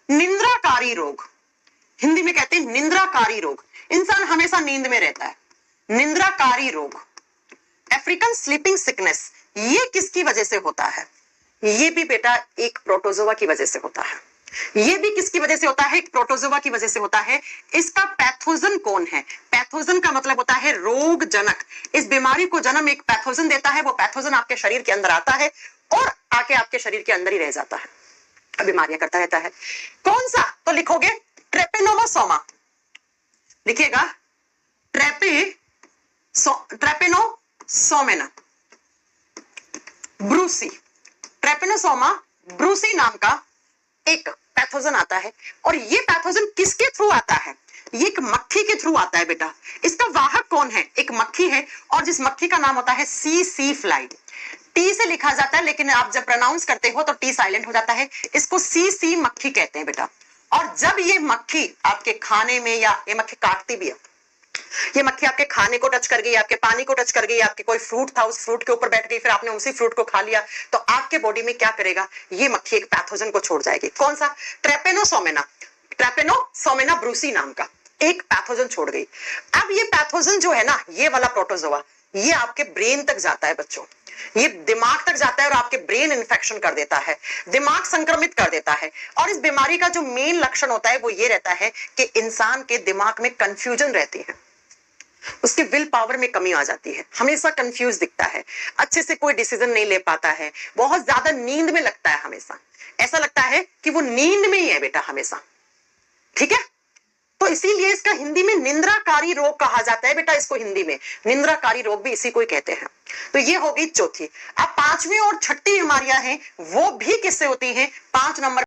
निंद्राकारी रोग, हिंदी में कहते हैं निंद्राकारी रोग। इंसान हमेशा नींद में रहता है। निंद्राकारी रोग, अफ्रीकन स्लीपिंग सिकनेस, ये किसकी वजह से होता है? ये भी बेटा एक प्रोटोजोआ की वजह से होता है। ये भी किसकी वजह से होता है? एक प्रोटोजोआ की वजह से होता है। इसका पैथोजन कौन है? पैथोजन का मतलब होता है रोग जनक। इस बीमारी को जन्म एक पैथोजन देता है, वो पैथोजन आपके शरीर के अंदर आता है और आके आपके शरीर के अंदर ही रह जाता है, बीमारियां करता रहता है। कौन सा? तो लिखोगे ट्रेपेनोसोमा, लिखिएगा ट्रेपेनोसोमेना ब्रूसी। ट्रेपेनोसोमा ब्रूसी नाम का एक पैथोजन आता है और ये पैथोजन किसके थ्रू आता है? ये एक मक्खी के थ्रू आता है बेटा। इसका वाहक कौन है? एक मक्खी है और जिस मक्खी का नाम होता है सी फ्लाई। टी से लिखा जाता है लेकिन आप जब प्रोनाउंस करते हो तो टी साइलेंट हो जाता है। इसको सी मक्खी कहते हैं बेटा। और जब ये मक्खी आपके खाने में, या ये मक्खी काटती भी है, ये मक्खी आपके खाने को टच कर गई, आपके पानी को टच कर गई, आपके कोई फ्रूट था उस फ्रूट के ऊपर बैठ गई, फिर आपने उसी फ्रूट को खा लिया, तो आपके बॉडी में क्या करेगा? ये मक्खी एक पैथोजन को छोड़ जाएगी। कौन सा? ट्रेपेनोसोमेना ब्रूसी नाम का एक पैथोजन छोड़ गई। अब ये पैथोजन जो है ना, ये वाला प्रोटोजोआ, ये आपके ब्रेन तक जाता है बच्चों, ये दिमाग तक जाता है और आपके ब्रेन इन्फेक्शन कर देता है, दिमाग संक्रमित कर देता है। और इस बीमारी का जो मेन लक्षण होता है वो ये रहता है कि इंसान के दिमाग में कंफ्यूजन रहती है, उसके विल पावर में कमी आ जाती है, हमेशा कंफ्यूज दिखता है, अच्छे से कोई डिसीजन नहीं ले पाता है, बहुत ज्यादा नींद में लगता है, हमेशा ऐसा लगता है कि वो नींद में ही है बेटा हमेशा। ठीक है, तो इसीलिए इसका हिंदी में निंद्राकारी रोग कहा जाता है बेटा। इसको हिंदी में निंद्राकारी रोग भी इसी को ही कहते हैं। तो ये होगी चौथी। अब पांचवी और छठी बीमारियां हैं, वो भी किससे होती हैं? 5 नंबर